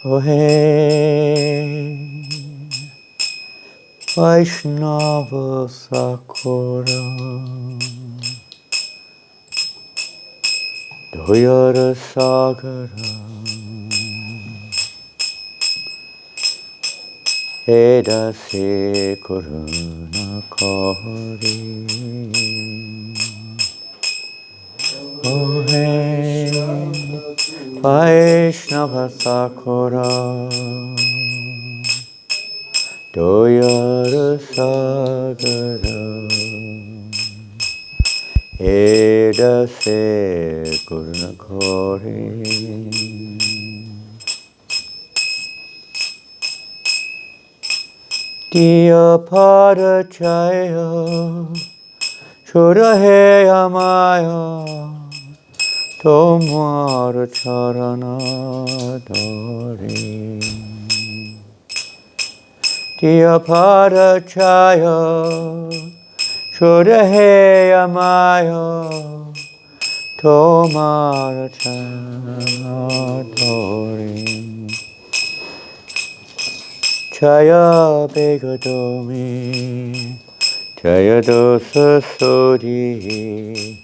Ohe Vaishnava Sakura Doyara Sagara Edase Karuna Kari Ohe Vaishnava Sakura Doyara Sagara Edase Karuna Kari Diya Parachaya Shurahe Amaya Tomar Charana Dori Diya Parachaya Shurahe Amaya Tomar Charana Dori Chaya Begadomi Chaya Dosa Sodi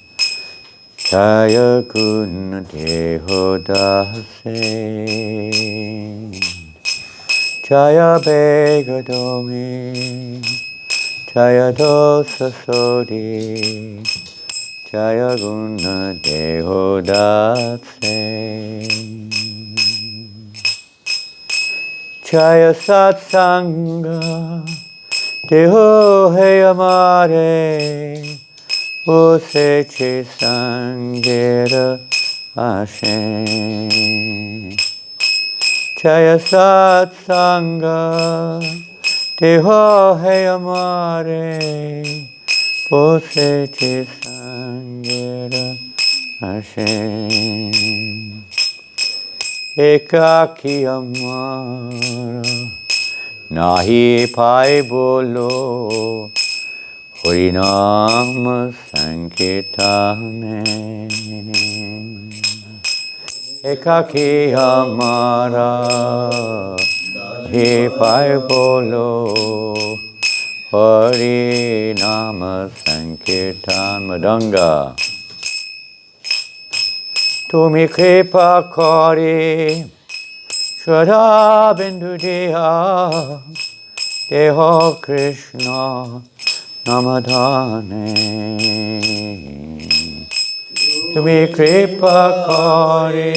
Chaya Guna Deho Dase Chaya Begadomi Chaya Dosa Sodi Chaya Guna Deho Dase Chaya Satsanga Deho Hey Amare Ose Che Sangera Ashe Chaya Satsanga Deho Hey Amare Ose Che Sangera Ashe Ekaki Amara Nahi Pai Bolo Harinam Sankirtane Ekaki Amara Nahi Pai Bolo Harinam Sankirtan Madanga Tumi Kripa Kari Shraddha Bindu Deha Deho Krishna Namadhane Tumi Kripa Kari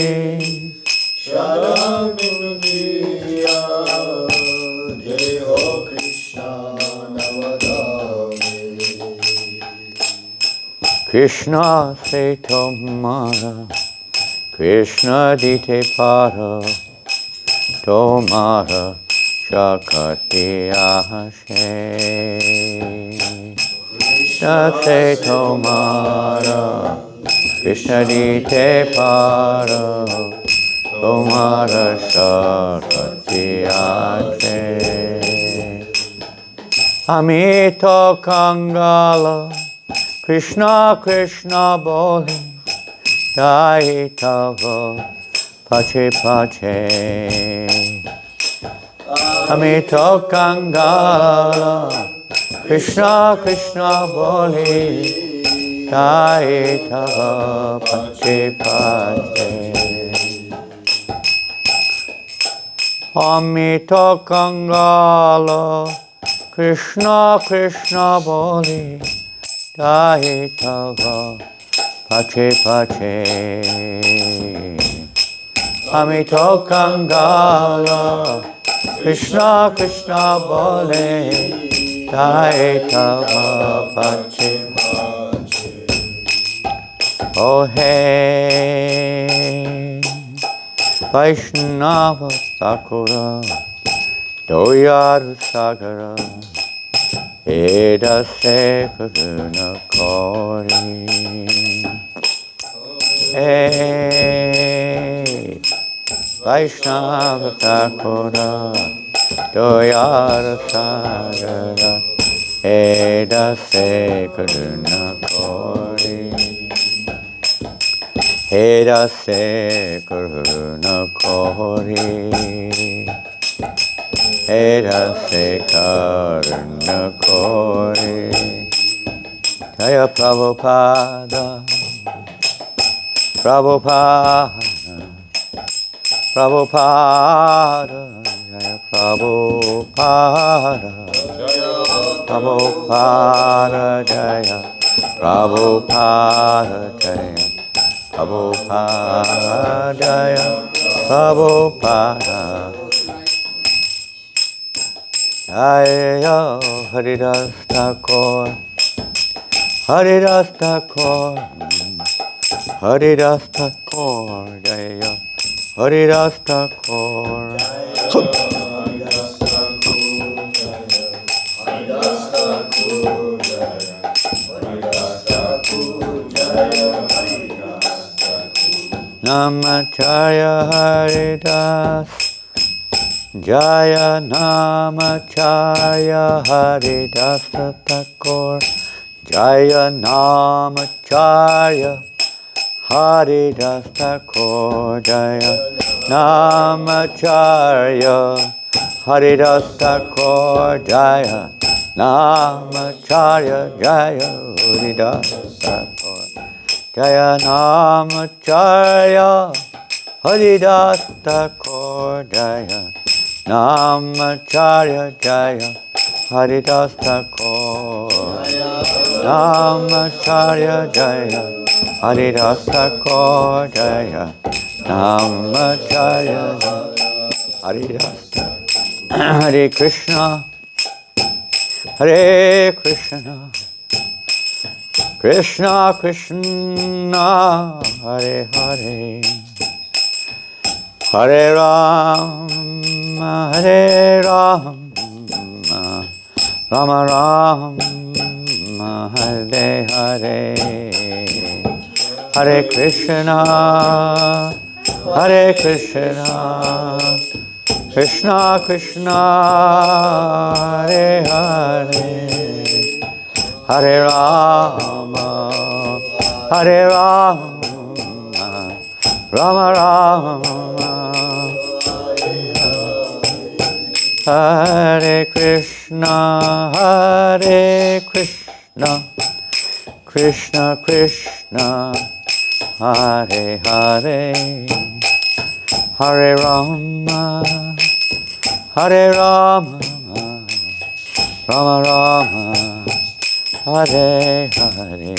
Shraddha Bindu Deha Deho Krishna Namadhane Krishna se tomara Krishna dite para tomara Shakati Ashe Krishna se tomara Krishna dite para tomara Shakati Ashe Amito Kangala Krishna Krishna Boli Jai Tava Pache Pache Amito Kangala Krishna Krishna Boli Jai Tava Pache Pache Amito Kangala Krishna Krishna Boli Jai Tava Pache Pache Amito Kangala Krishna Krishna Bole Jai Tava Pache Pache Oh hey Vaishnava Thakur Doyar Sagara Edase Karuna Kori Hey Vaishnava Thakura Doyar Sagara Edase Karuna Kori Haridas karuna kori. Haridas karuna kori. Jaya Prabhupada, Prabhupada, Prabhupada, Jaya Prabhupada, Prabhupada, Jaya Prabhupada, Jaya Prabhupada, Jaya Prabhupada, Jaya Haridas Thakur, Haridas Thakur, Haridas Thakur, Jaya Haridas Thakur, Namacharya Haridas, Jaya Namacharya Haridas Thakur, Jaya Namacharya Haridas Thakur, Jaya Namacharya Haridas Thakur, Jaya Namacharya, Jaya Haridas Thakur, Jaya Namacharya Haridas Thakur, Jaya Namacharya, Jaya Haridas Thakur, Namacharya, Jaya Haridas Thakur, Jaya Namacharya, Haridas Thakur. Hare Krishna, Hare Krishna, Krishna Krishna, Hare Hare, Hare Rama, Hare Rama, Rama Rama, Hare Hare, Hare Krishna, Hare Krishna, Krishna Krishna, Hare Hare, Hare Rama, Hare Rama, Rama Rama, Hare Krishna, Hare Krishna, Krishna Krishna, Hare Hare, Hare Rama, Hare Rama, Rama Rama, Hare Hare,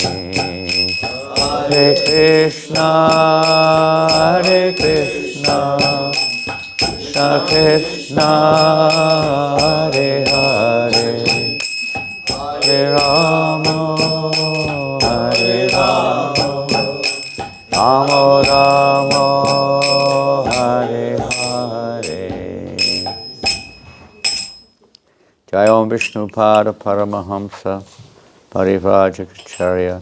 Hare Krishna, Hare Krishna, Krishna Krishna, Hare Hare, Hare Rama, Hare Rama, Rama Rama, Hare Hare. Jai Om Vishnu Pada Paramahamsa Parivrajacharya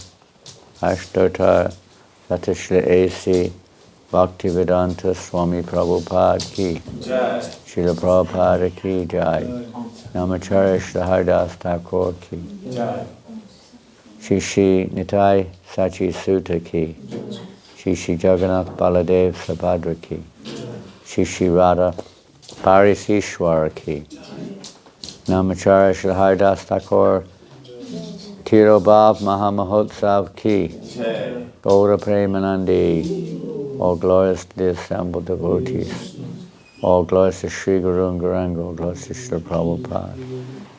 Ashtota Satashri A.C. Bhaktivedanta Swami Prabhupada ki Jai. Srila Prabhupada ki Jai. Namacharya Shri Haridas Thakur ki Jai. Shri Shri Nitai Sachi Sutta ki Shri Shri Jagannath Baladev Subhadra ki Shri Shri Radha Parisishwara ki Namacharya Shri Haridas Thakur Tirobhav Mahamahotsav ki Gaura Premanandi. All glories to the assembled devotees. All glories to Sri Guru and Gauranga. All glories to Srila Prabhupada.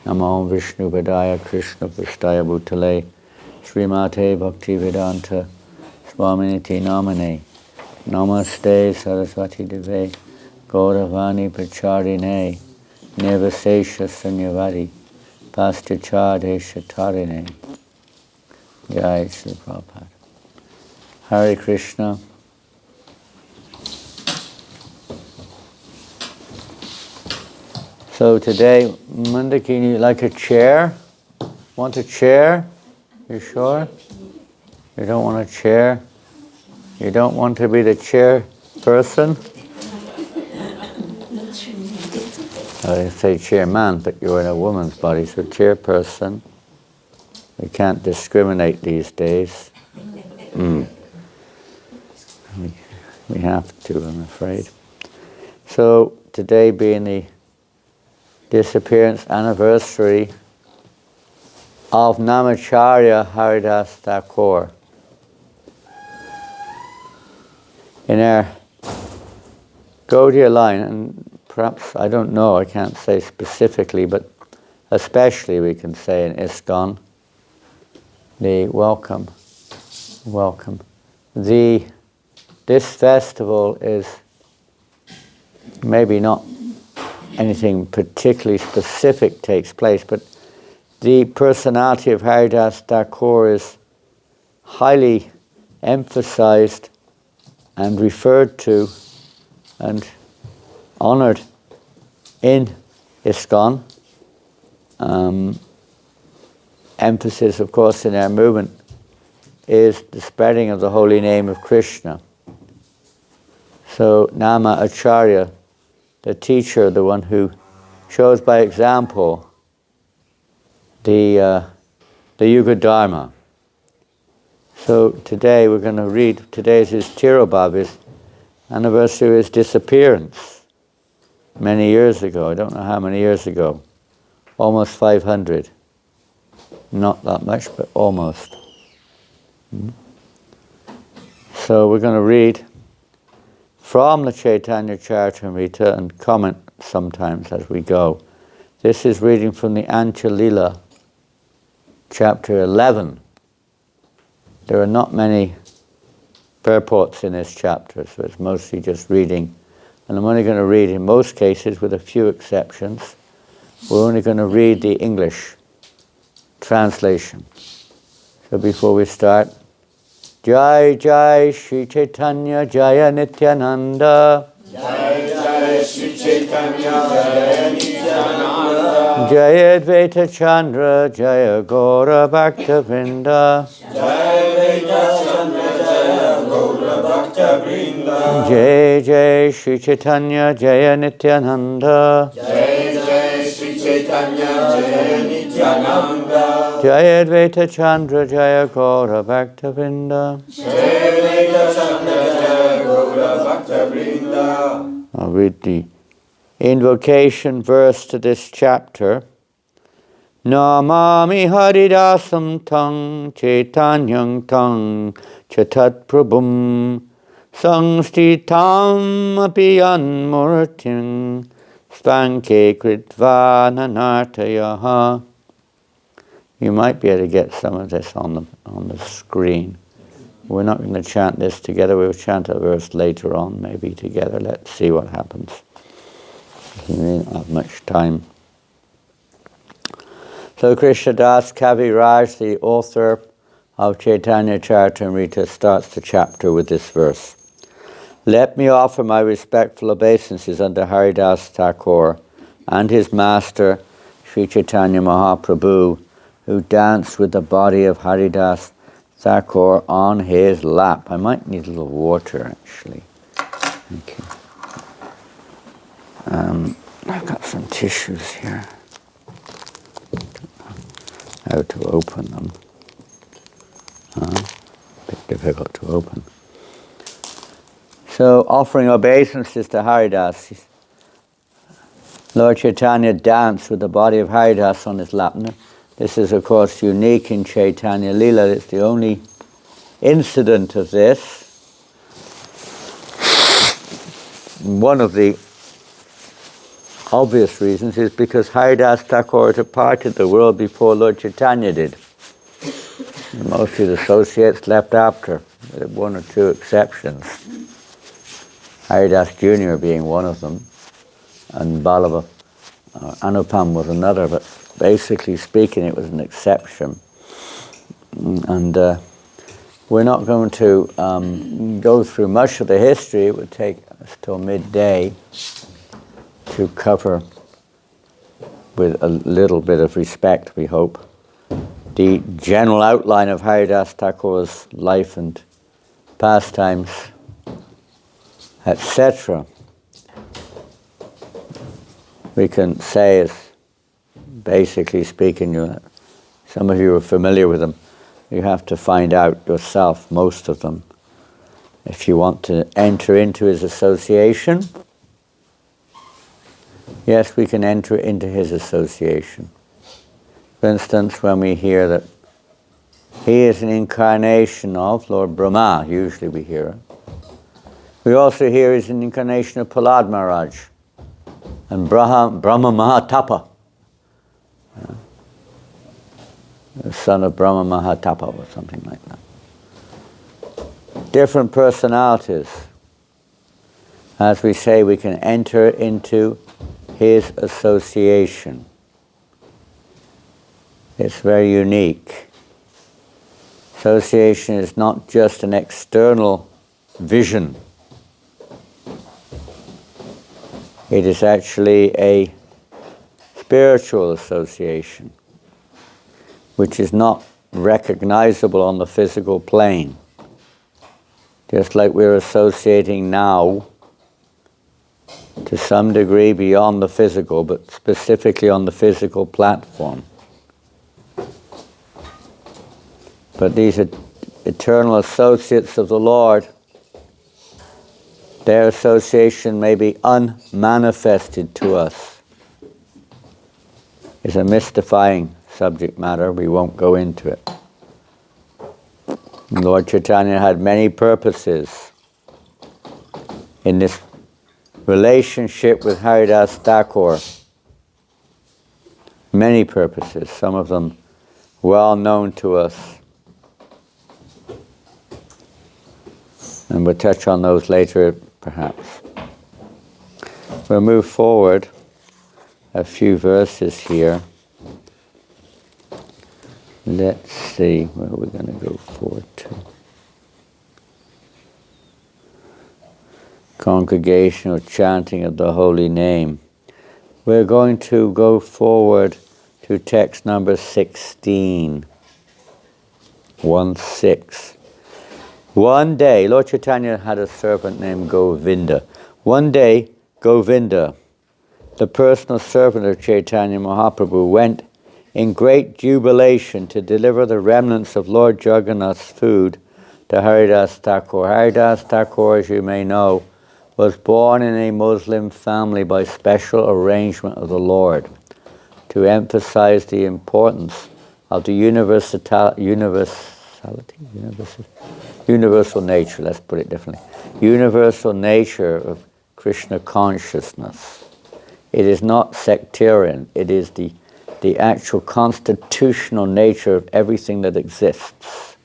Namo Vishnu Padaya Krishna Prasthaya Bhutale Srimate Bhaktivedanta Swaminiti Namane. Namaste Saraswati Deve Gauravani Pracharine Nivasesha Sanyavadi Pastachade Shatarine. Jai Srila Prabhupada. Hare Krishna. So today, Mandaki, you like a chair? Want a chair? You sure? You don't want a chair? You don't want to be the chair person? I say chairman, but you're in a woman's body, so chairperson. We can't discriminate these days. We have to, I'm afraid. So today being the disappearance anniversary of Namacharya Haridas Thakur. In our Gaudiya line, and perhaps, I don't know, I can't say specifically, but especially we can say in Iskcon, the welcome. This festival is maybe not anything particularly specific takes place, but the personality of Haridas Thakur is highly emphasized and referred to and honored in Iskcon. Emphasis, of course, in our movement is the spreading of the holy name of Krishna. So Nama Acharya, the teacher, the one who shows by example the Yuga Dharma. So today we're going to read, today's his Tirobhav, his anniversary of his disappearance many years ago. I don't know how many years ago. Almost 500. Not that much, but almost. So we're going to read from the Chaitanya Charitamrita and comment sometimes as we go. This is reading from the Antya Lila, chapter 11. There are not many purports in this chapter, so it's mostly just reading. And I'm only going to read, in most cases, with a few exceptions, we're only going to read the English translation. So before we start, Jai Jai Shri Chaitanya Jaya Nityananda, Jai Jai Shri Chaitanya Jaya Nityananda, Jaya Advaita Chandra Jaya Gaura Bhakta Vrinda, Jai Advaita Chandra Jaya Gaura Bhakta Vrinda, Jai Jai Shri Chaitanya Jaya Nityananda, Jai Jai Shri Chaitanya Jaya Nityananda, Jaya Advaita Chandra Jaya Gaura Bhakta Vrinda. Jai Advaita Chandra Jaya Gaura Bhakta Vrinda. I'll read the invocation verse to this chapter. Namami Haridasam Tang Chaitanyam Tang Chatat Prabhum Sangstitam Apiyan Murtim Spanke Kritva Nanartayaha. You might be able to get some of this on the screen. We're not going to chant this together. We'll chant a verse later on, maybe together. Let's see what happens. We don't have much time. So Krishnadas Kaviraj, the author of Chaitanya Charitamrita, starts the chapter with this verse. Let me offer my respectful obeisances unto Haridas Thakur and his master, Sri Chaitanya Mahaprabhu, who danced with the body of Haridas Thakur on his lap. I might need a little water, actually. Thank you. I've got some tissues here. How to open them. Bit difficult to open. So, offering obeisances to Haridas, Lord Chaitanya danced with the body of Haridas on his lap. This is, of course, unique in Chaitanya Lila. It's the only incident of this. One of the obvious reasons is because Haridas Thakur departed the world before Lord Chaitanya did. Most of the associates left after, with one or two exceptions. Haridas Jr. being one of them, and Balava Anupam was another, but basically speaking, it was an exception. And we're not going to go through much of the history. It would take us till midday to cover, with a little bit of respect, we hope, the general outline of Haridas Thakur's life and pastimes, etc. We can say, as basically speaking, some of you are familiar with them. You have to find out yourself, most of them. If you want to enter into his association, yes, we can enter into his association. For instance, when we hear that he is an incarnation of Lord Brahma, usually we hear it. We also hear he's an incarnation of Prahlad Maharaj and Brahma Mahatapa, the son of Brahma Mahatapa or something like that. Different personalities. As we say, we can enter into his association. It's very unique. Association is not just an external vision. It is actually a spiritual association, which is not recognizable on the physical plane. Just like we're associating now, to some degree beyond the physical, but specifically on the physical platform. But these are eternal associates of the Lord. Their association may be unmanifested to us. It's a mystifying subject matter. We won't go into it. Lord Chaitanya had many purposes in this relationship with Haridas Thakur. Many purposes, some of them well known to us. And we'll touch on those later, perhaps. We'll move forward a few verses here. Let's see where we're going to go forward to. Congregational chanting of the holy name. We're going to go forward to text number 16. 1-6. One day, Lord Chaitanya had a servant named Govinda. One day, Govinda, the personal servant of Chaitanya Mahaprabhu, went in great jubilation to deliver the remnants of Lord Jagannath's food to Haridas Thakur. Haridas Thakur, as you may know, was born in a Muslim family by special arrangement of the Lord to emphasize the importance of the universal nature, let's put it differently. Universal nature of Krishna consciousness. It is not sectarian, it is the actual constitutional nature of everything that exists.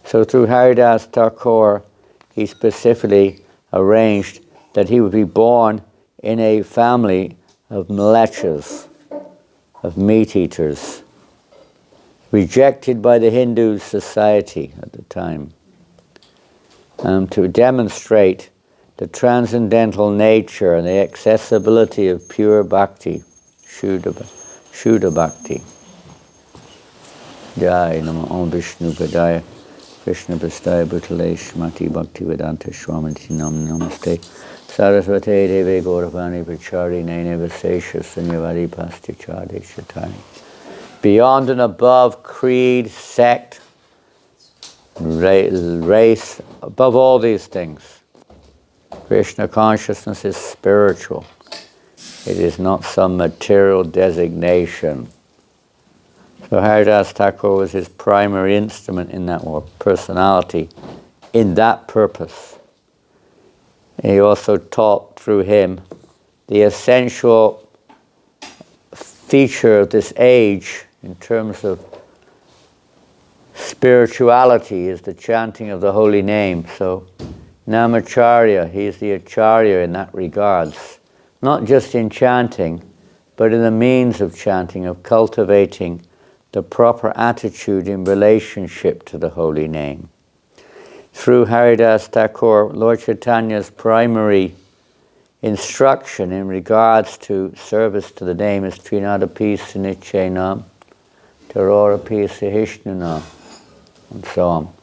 So through Haridas Thakur, he specifically arranged that he would be born in a family of mlechas, of meat eaters, rejected by the Hindu society at the time, to demonstrate the transcendental nature and the accessibility of pure bhakti, Shuddha Bhakti. Jai Nama Om Vishnu Padaya Krishna Prastaya Bhutale Shmati Bhakti Vedanta Swamiti Nam Namaste Saraswate Deve Gauravani Pachari Nene Vasesha Sunyavari Pastichade Shatani. Beyond and above creed, sect, race, above all these things, Krishna consciousness is spiritual. It is not some material designation. So Haridas Thakur was his primary instrument in that, or personality, in that purpose. And he also taught through him the essential feature of this age in terms of spirituality is the chanting of the holy name. So Namacharya, he is the Acharya in that regards. Not just in chanting, but in the means of chanting, of cultivating the proper attitude in relationship to the holy name. Through Haridas Thakur, Lord Chaitanya's primary instruction in regards to service to the name is Trinadapi Sunichena, Tarorapi Sahishnuna, and so on.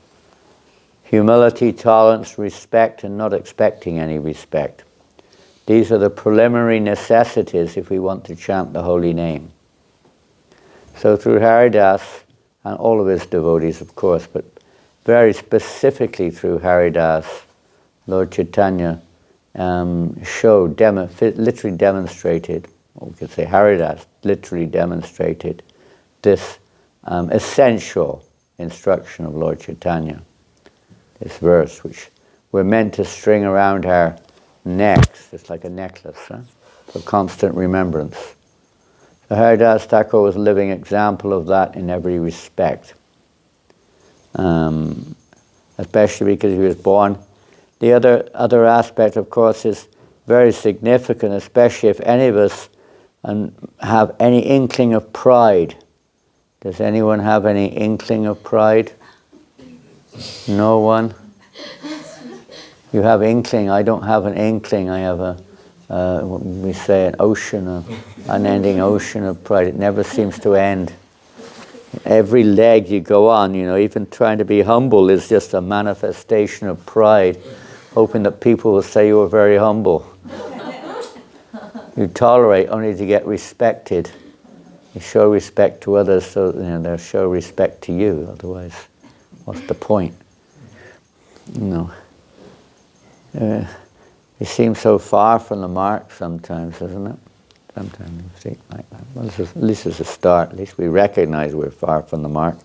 Humility, tolerance, respect, and not expecting any respect. These are the preliminary necessities if we want to chant the holy name. So through Haridas, and all of his devotees of course, but very specifically through Haridas, Lord Chaitanya showed, literally demonstrated, or we could say Haridas literally demonstrated this essential instruction of Lord Chaitanya, this verse which we're meant to string around our necks, just like a necklace, for constant remembrance. So Haridas Thakur was a living example of that in every respect, especially because he was born. The other aspect, of course, is very significant, especially if any of us have any inkling of pride. Does anyone have any inkling of pride? No one? You have inkling. I don't have an inkling. I have we say an ocean, an unending ocean of pride. It never seems to end. Every leg you go on, even trying to be humble is just a manifestation of pride, hoping that people will say you are very humble. You tolerate only to get respected. You show respect to others so they'll show respect to you. Otherwise, what's the point? It seems so far from the mark sometimes, doesn't it? Sometimes you think like that. Well, at least it's a start. At least we recognize we're far from the mark.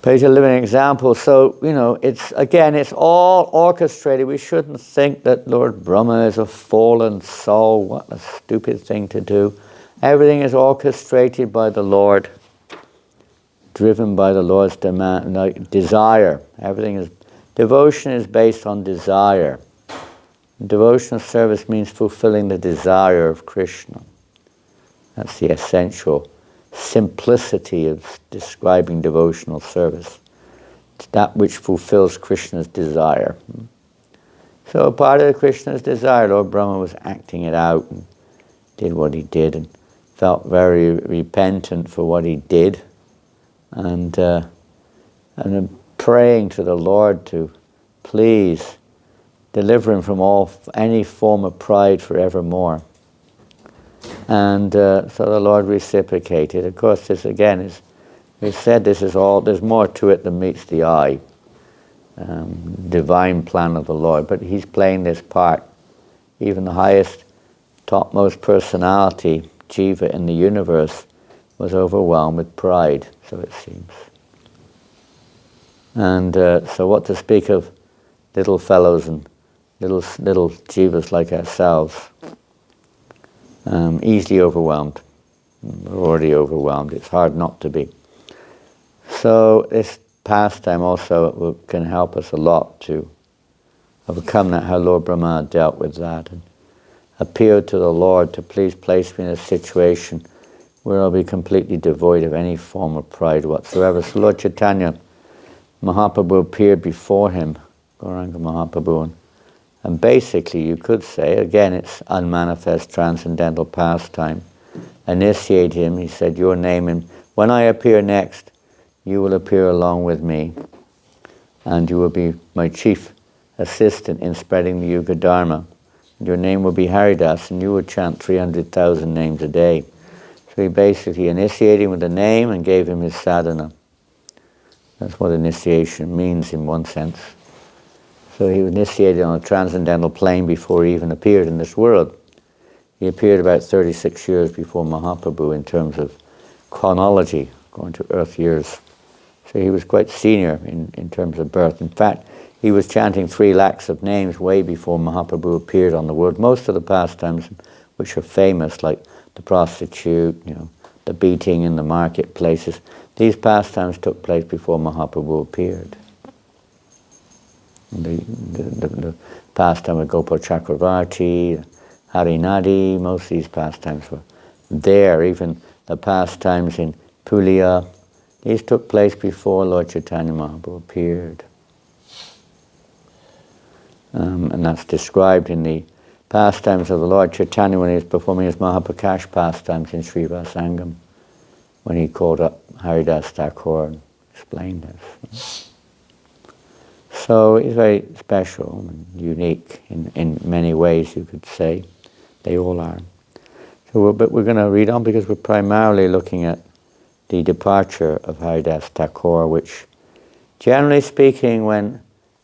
But he's a living example. So, it's all orchestrated. We shouldn't think that Lord Brahma is a fallen soul. What a stupid thing to do. Everything is orchestrated by the Lord, driven by the Lord's desire. Devotion is based on desire. Devotional service means fulfilling the desire of Krishna. That's the essential simplicity of describing devotional service. It's that which fulfills Krishna's desire. So part of Krishna's desire, Lord Brahma was acting it out and did what he did and felt very repentant for what he did and then praying to the Lord to please deliver him from any form of pride forevermore. And so the Lord reciprocated. Of course, this again is, we said this is all, there's more to it than meets the eye. Divine plan of the Lord, but he's playing this part. Even the highest, topmost personality, Jiva in the universe, was overwhelmed with pride, so it seems. And so what to speak of little fellows and little jivas like ourselves, easily overwhelmed. We're already overwhelmed. It's hard not to be. So this pastime also can help us a lot to overcome that, how Lord Brahma dealt with that, and appealed to the Lord to please place me in a situation where I'll be completely devoid of any form of pride whatsoever. So Lord Chaitanya Mahaprabhu appeared before him, Gauranga Mahaprabhu, and basically you could say, again it's unmanifest transcendental pastime, initiate him. He said, your name, and when I appear next, you will appear along with me, and you will be my chief assistant in spreading the Yuga Dharma. Your name will be Haridas, and you will chant 300,000 names a day. So he basically initiated him with a name and gave him his sadhana. That's what initiation means in one sense. So he was initiated on a transcendental plane before he even appeared in this world. He appeared about 36 years before Mahaprabhu in terms of chronology, going to earth years. So he was quite senior in terms of birth. In fact, he was chanting 3 lakhs of names way before Mahaprabhu appeared on the world. Most of the pastimes which are famous, like the prostitute, the beating in the marketplaces, these pastimes took place before Mahaprabhu appeared. The pastime of Gopal Chakravarti, Harinadi, most of these pastimes were there. Even the pastimes in Pulia, these took place before Lord Chaitanya Mahaprabhu appeared. And that's described in the pastimes of the Lord Chaitanya when he was performing his Mahaprakash pastimes in Srivasangam, when he called up Haridas Thakur and explained this. So he's very special and unique in many ways, you could say. They all are. So but we're going to read on because we're primarily looking at the departure of Haridas Thakur, which Generally speaking, when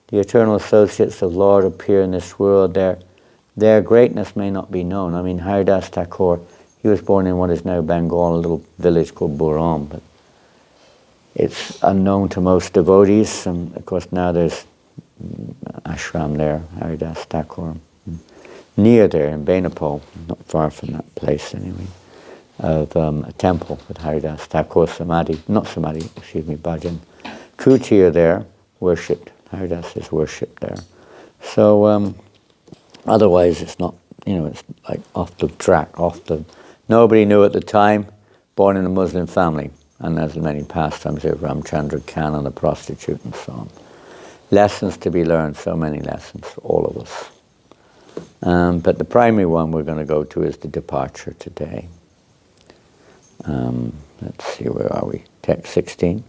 the eternal associates of Lord appear in this world, their greatness may not be known. I mean, Haridas Thakur, he was born in what is now Bengal, a little village called Buram, but it's unknown to most devotees. And of course, now there's ashram there, Haridas Thakur, near there in Benapole, not far from that place anyway, of a temple with Haridas Thakur Samadhi, not Samadhi, excuse me, Bhajan. Kutir there, worshipped. Haridas is worshipped there. So otherwise it's not, it's like off the track, nobody knew at the time, born in a Muslim family, and there's many pastimes of Ramchandra Khan and the prostitute and so on. Lessons to be learned, so many lessons for all of us. But the primary one we're going to go to is the departure today. Let's see, where are we? Text 16?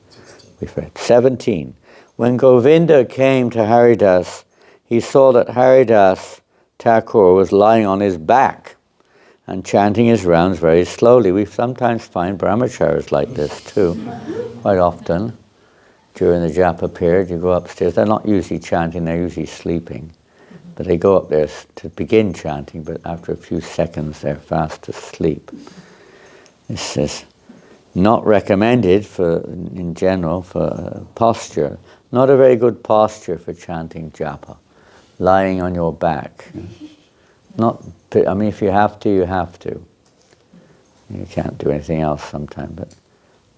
We've read 17. When Govinda came to Haridas, he saw that Haridas Thakur was lying on his back and chanting his rounds very slowly. We sometimes find brahmacharis like this too, quite often. During the japa period, you go upstairs. They're not usually chanting, they're usually sleeping. But they go up there to begin chanting, but after a few seconds they're fast asleep. This is not recommended in general for posture. Not a very good posture for chanting japa. Lying on your back. If you have to, you have to. You can't do anything else sometimes, but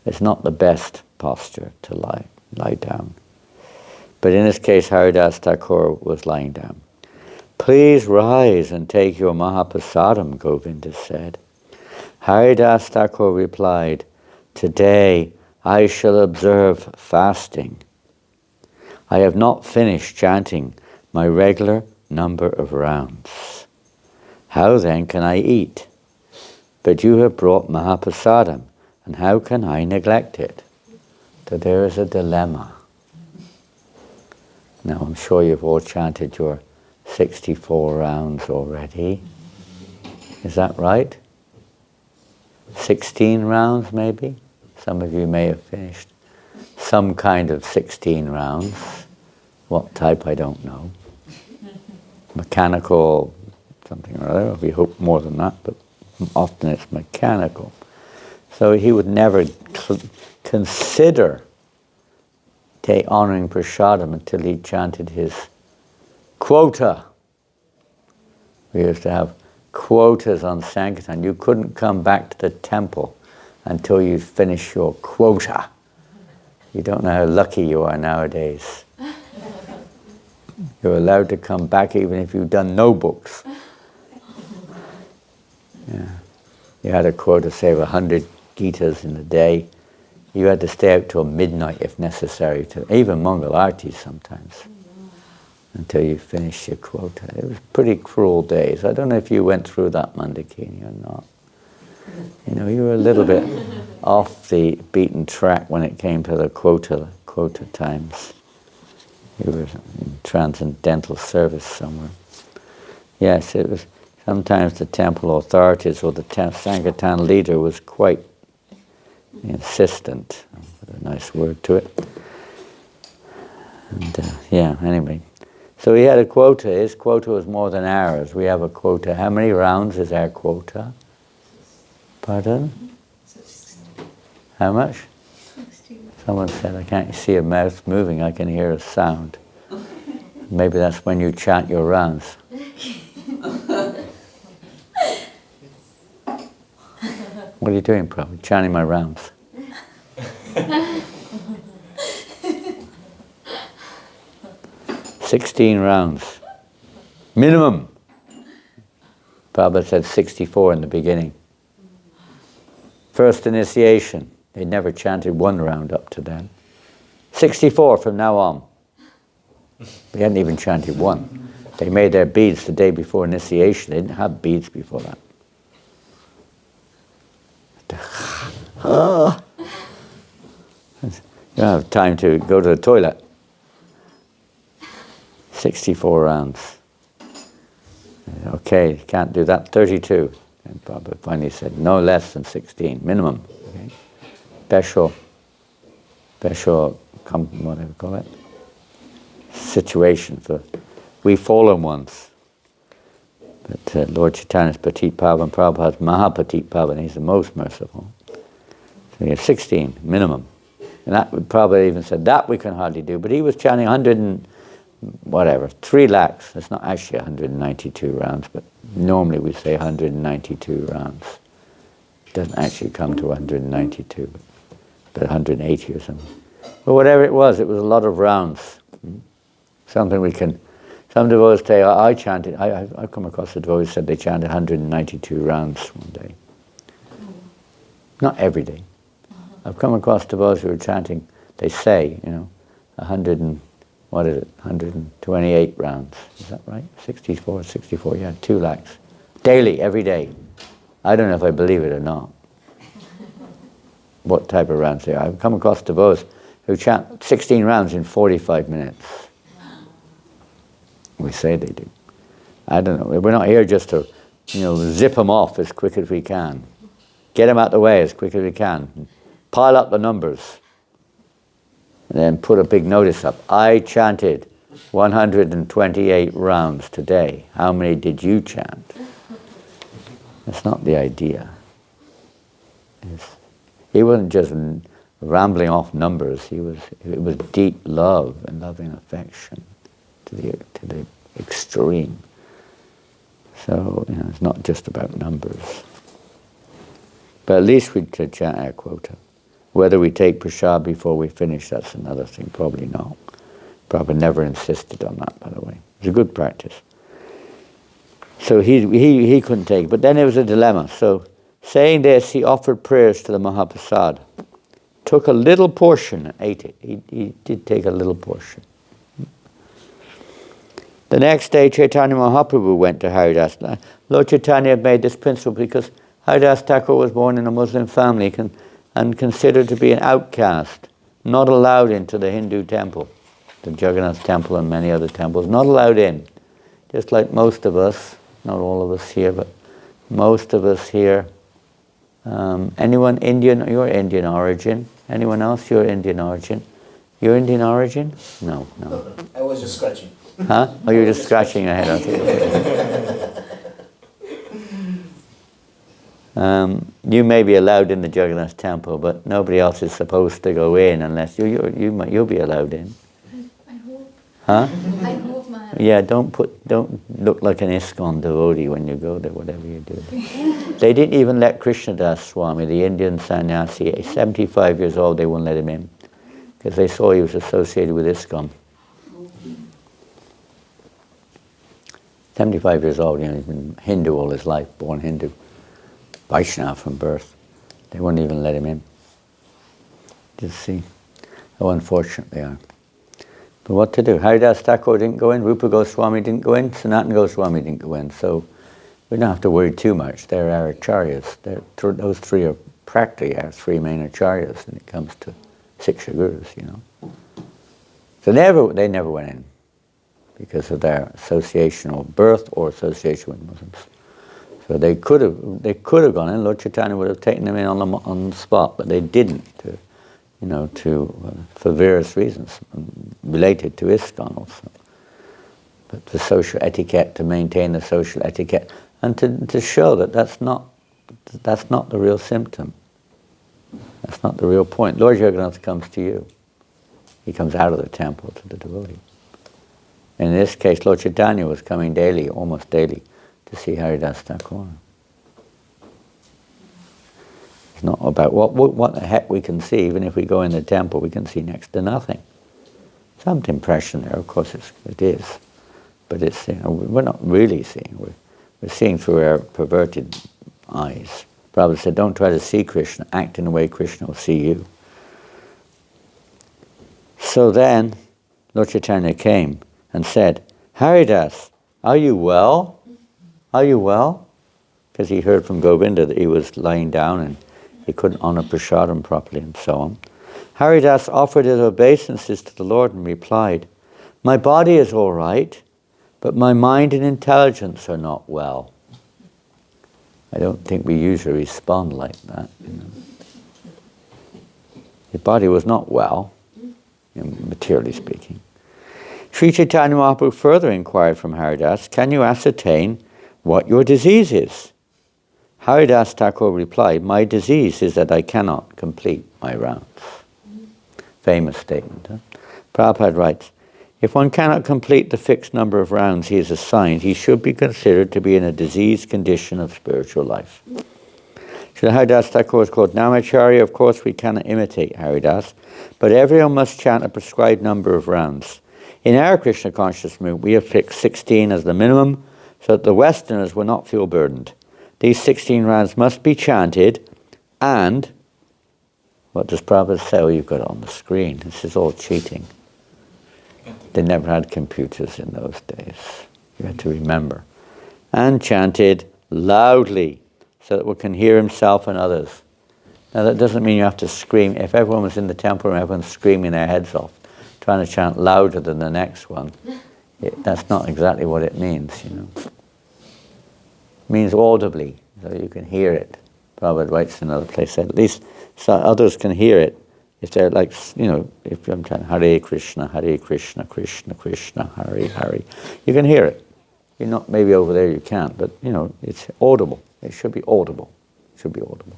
it's not the best posture to lie down. But in this case, Haridas Thakur was lying down. Please rise and take your Mahaprasadam, Govinda said. Haridas Thakur replied, today I shall observe fasting. I have not finished chanting my regular number of rounds. How then can I eat? But you have brought Mahaprasadam, and how can I neglect it? So there is a dilemma. Now I'm sure you've all chanted your 64 rounds already. Is that right? 16 rounds maybe? Some of you may have finished some kind of 16 rounds. What type, I don't know. Mechanical, something or other. We hope more than that, but often it's mechanical. So he would never consider honoring prasadam until he chanted his quota. We used to have quotas on Sankirtan. You couldn't come back to the temple until you finish your quota. You don't know how lucky you are nowadays. You're allowed to come back even if you've done no books. Yeah. You had a quota, say, of 100 Gitas in a day. You had to stay out till midnight if necessary, even Mangal Arti sometimes, until you finished your quota. It was pretty cruel days. I don't know if you went through that, Mandakini, or not. You were a little bit off the beaten track when it came to the quota times. You were in transcendental service somewhere. Yes, it was. Sometimes the temple authorities or the Sankirtan leader was quite insistent, with a nice word to it. And anyway. So he had a quota. His quota was more than ours. We have a quota. How many rounds is our quota? Pardon? 16. How much? 16. Someone said, I can't see a mouth moving, I can hear a sound. Maybe that's when you chant your rounds. What are you doing, Prabhu? Chanting my rounds. "16 rounds. Minimum." Prabhupada said 64 in the beginning. First initiation. They never chanted one round up to then. 64 from now on. They hadn't even chanted one. They made their beads the day before initiation. They didn't have beads before that. You don't have time to go to the toilet. 64 rounds. Okay, can't do that. 32. And Prabhupada finally said, no less than 16, minimum. Okay? Special whatever you call it, situation for we fallen ones. But Lord Chaitanya's Patit Pavan, Prabhupada's Mahapatit Pavan, he's the most merciful. So you have 16 minimum. And that Prabhupada even said that we can hardly do. But he was chanting 100 and whatever, 3 lakhs. It's not actually 192 rounds, but normally we say 192 rounds. It doesn't actually come to 192, but 180 or something. But whatever it was a lot of rounds. Something we can, some devotees say, I chanted, I've come across a devotee who said they chanted 192 rounds one day. Not every day. I've come across devotees who are chanting, they say, 128 rounds. Is that right? 64, yeah, 2 lakhs. Daily, every day. I don't know if I believe it or not. What type of rounds they are. I've come across devotees who chant 16 rounds in 45 minutes. We say they do. I don't know. We're not here just to, zip them off as quick as we can. Get them out the way as quick as we can. Pile up the numbers. And then put a big notice up. I chanted 128 rounds today. How many did you chant? That's not the idea. He wasn't just rambling off numbers. It was deep love and loving affection to the extreme. So it's not just about numbers. But at least we could chant our quota. Whether we take prasad before we finish, that's another thing. Probably not. Prabhupada never insisted on that, by the way. It's a good practice. So he couldn't take it. But then there was a dilemma. So saying this, he offered prayers to the Mahaprasad. Took a little portion and ate it. He did take a little portion. The next day, Chaitanya Mahaprabhu went to Haridas. Lord Chaitanya made this principle because Haridas Thakur was born in a Muslim family and considered to be an outcast, not allowed into the Hindu temple, the Jagannath temple and many other temples, not allowed in. Just like most of us, not all of us here, but most of us here. Anyone Indian? You're Indian origin. Anyone else? You're Indian origin. You're Indian origin? No. I was just scratching. Huh? Oh, you're just scratching your head. Okay. You may be allowed in the Jagannath temple, but nobody else is supposed to go in unless you'll be allowed in. I hope. Huh? I hope, man. Yeah, don't look like an Iskcon devotee when you go there, whatever you do. They didn't even let Krishnadas Swami, the Indian sannyasi, 75 years old, they wouldn't let him in because they saw he was associated with Iskcon. 75 years old, he's been Hindu all his life, born Hindu. Vaishnava from birth. They wouldn't even let him in. Just see how unfortunate they are. But what to do? Haridas Thakur didn't go in, Rupa Goswami didn't go in, Sanatana Goswami didn't go in, so we don't have to worry too much. They're our acharyas. Those 3 are practically our 3 main acharyas when it comes to Siksha Gurus, So they never went in because of their associational birth or association with Muslims. So they could have gone in. Lord Chaitanya would have taken them in on the spot, but they didn't. For various reasons related to Iskcon also. But for social etiquette, to maintain the social etiquette, and to show that that's not the real symptom. That's not the real point. Lord Jagannath comes to you. He comes out of the temple to the devotee. And in this case, Lord Chaitanya was coming daily, almost daily, to see Haridas Thakur. It's not about what the heck we can see. Even if we go in the temple, we can see next to nothing. Some impression there, of course it is. But it's we're not really seeing. We're seeing through our perverted eyes. Prabhupada said, don't try to see Krishna, act in the way Krishna will see you. So then, Lord Chaitanya came and said, Haridas, are you well? Are you well? Because he heard from Govinda that he was lying down and he couldn't honor prasadam properly and so on. Haridas offered his obeisances to the Lord and replied, my body is all right, but my mind and intelligence are not well. I don't think we usually respond like that. His body was not well. materially speaking. Sri Chaitanya Mahaprabhu further inquired from Haridas, can you ascertain what your disease is? Haridas Thakur replied, my disease is that I cannot complete my rounds. Famous statement. Huh? Prabhupada writes, if one cannot complete the fixed number of rounds he is assigned, he should be considered to be in a diseased condition of spiritual life. Srila Haridas Thakur is called Namacharya. Of course, we cannot imitate Haridas, but everyone must chant a prescribed number of rounds. In our Krishna conscious movement, we have fixed 16 as the minimum, so that the Westerners will not feel burdened. These 16 rounds must be chanted, and what does Prabhupada say? Oh, you've got it on the screen. This is all cheating. They never had computers in those days. You had to remember. And chanted loudly, so that one can hear himself and others. Now that doesn't mean you have to scream. If everyone was in the temple room, everyone's screaming their heads off, trying to chant louder than the next one, that's not exactly what it means, It means audibly, so you can hear it. Prabhupada writes in another place, at least so others can hear it. If they're like, if I'm chanting Hare Krishna, Krishna Krishna, Hare Hare, you can hear it. You're not, maybe over there you can't, but it's audible. It should be audible. It should be audible.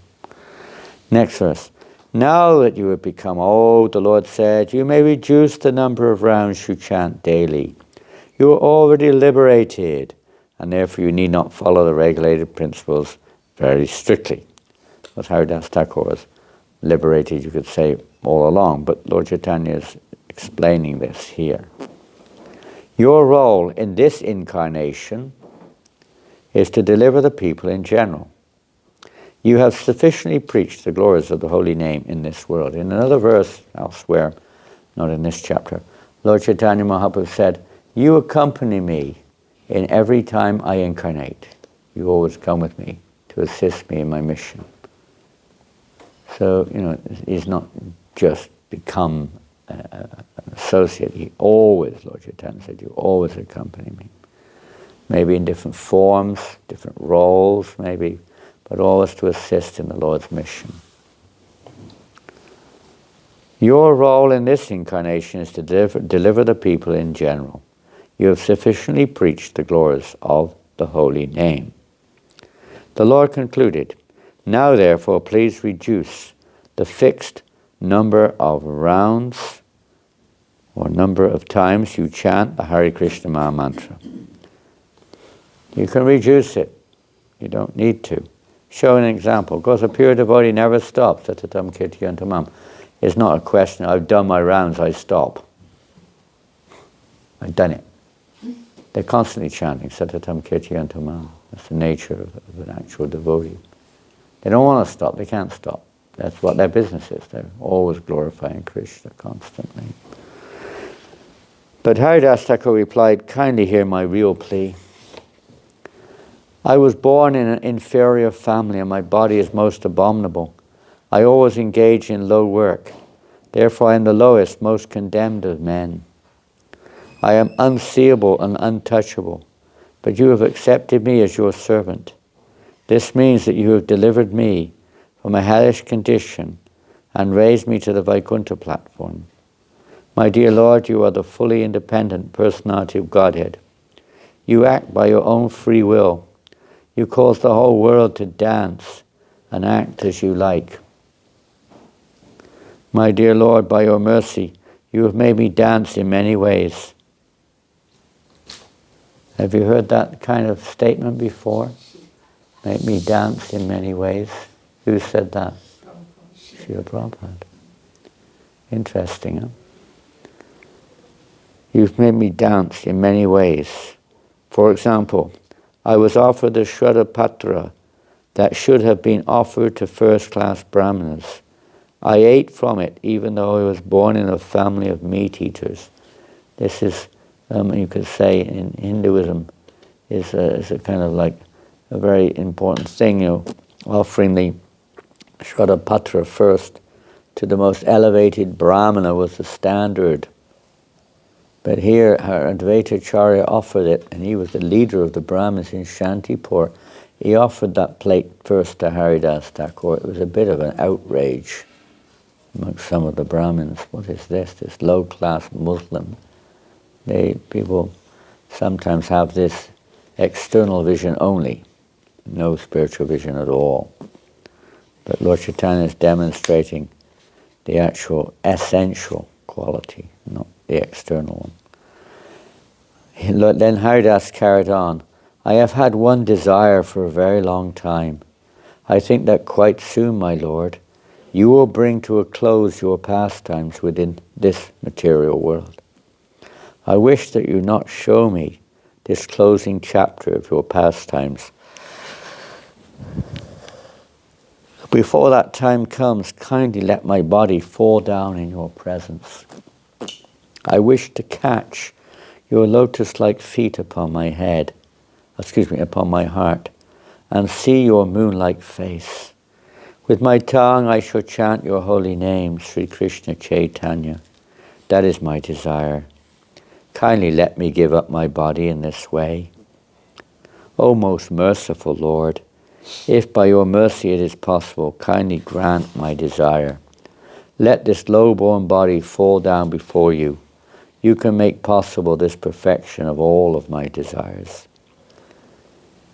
Next verse. Now that you have become old, the Lord said, you may reduce the number of rounds you chant daily. You are already liberated, and therefore you need not follow the regulated principles very strictly. But Haridas Thakur was liberated, you could say, all along, but Lord Chaitanya is explaining this here. Your role in this incarnation is to deliver the people in general. You have sufficiently preached the glories of the holy name in this world. In another verse elsewhere, not in this chapter, Lord Chaitanya Mahaprabhu said, you accompany me in every time I incarnate. You always come with me to assist me in my mission. So, he's not just become an associate. He always, Lord Chaitanya said, you always accompany me. Maybe in different forms, different roles, maybe, but always to assist in the Lord's mission. Your role in this incarnation is to deliver the people in general. You have sufficiently preached the glories of the holy name. The Lord concluded, now therefore please reduce the fixed number of rounds or number of times you chant the Hare Krishna Maha Mantra. You can reduce it. You don't need to. Show an example. Because a pure devotee never stops. Satatam kirtiyantamam. It's not a question, I've done my rounds, I stop. I've done it. They're constantly chanting Satatam kirtiyantamam. That's the nature of an actual devotee. They don't want to stop, they can't stop. That's what their business is. They're always glorifying Krishna constantly. But Haridas Thakur replied, kindly hear my real plea. I was born in an inferior family and my body is most abominable. I always engage in low work. Therefore I am the lowest, most condemned of men. I am unseeable and untouchable, but you have accepted me as your servant. This means that you have delivered me from a hellish condition and raised me to the Vaikuntha platform. My dear Lord, you are the fully independent personality of Godhead. You act by your own free will. You cause the whole world to dance and act as you like. My dear Lord, by your mercy, you have made me dance in many ways. Have you heard that kind of statement before? Make me dance in many ways. Who said that? Srila Prabhupada. Interesting, huh? You've made me dance in many ways. For example, I was offered the Shraddha Patra that should have been offered to first-class Brahmanas. I ate from it even though I was born in a family of meat-eaters. This is, you could say, in Hinduism, is a kind of like a very important thing, offering the Shraddha Patra first to the most elevated Brahmana was the standard. But here, our Advaita Acharya offered it, and he was the leader of the Brahmins in Shantipur. He offered that plate first to Haridas Thakur. It was a bit of an outrage. amongst some of the Brahmins. What is this? This low-class Muslim. People sometimes have this external vision only, no spiritual vision at all. But Lord Chaitanya is demonstrating the actual essential quality, not the external one. Then Haridas carried on. I have had one desire for a very long time. I think that quite soon, my Lord, you will bring to a close your pastimes within this material world. I wish that you not show me this closing chapter of your pastimes. Before that time comes, kindly let my body fall down in your presence. I wish to catch your lotus-like feet upon my head, upon my heart, and see your moon-like face. With my tongue I shall chant your holy name, Sri Krishna Chaitanya. That is my desire. Kindly let me give up my body in this way. O most merciful Lord, if by your mercy it is possible, kindly grant my desire. Let this low-born body fall down before you. You can make possible this perfection of all of my desires.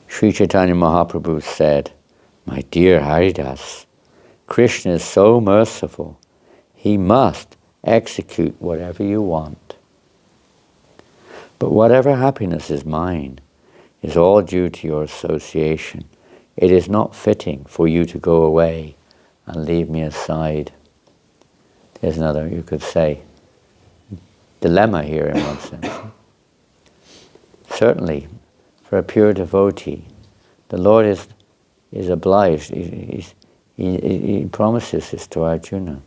Sri Chaitanya Mahaprabhu said, my dear Haridas, Krishna is so merciful, he must execute whatever you want. But whatever happiness is mine is all due to your association. It is not fitting for you to go away and leave me aside. There's another, you could say, dilemma here in one sense. Certainly, for a pure devotee, the Lord is obliged. He promises this to Arjuna,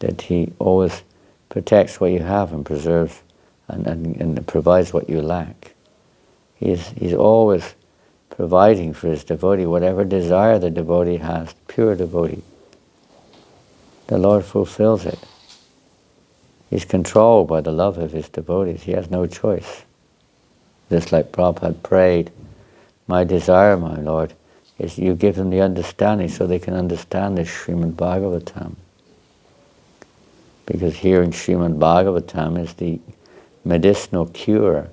that he always protects what you have and preserves and provides what you lack. He's always providing for his devotee whatever desire the devotee has, pure devotee. The Lord fulfills it. He's controlled by the love of his devotees. He has no choice. Just like Prabhupada prayed, my desire, my Lord, is you give them the understanding so they can understand this Srimad Bhagavatam. Because here in Srimad Bhagavatam is the medicinal cure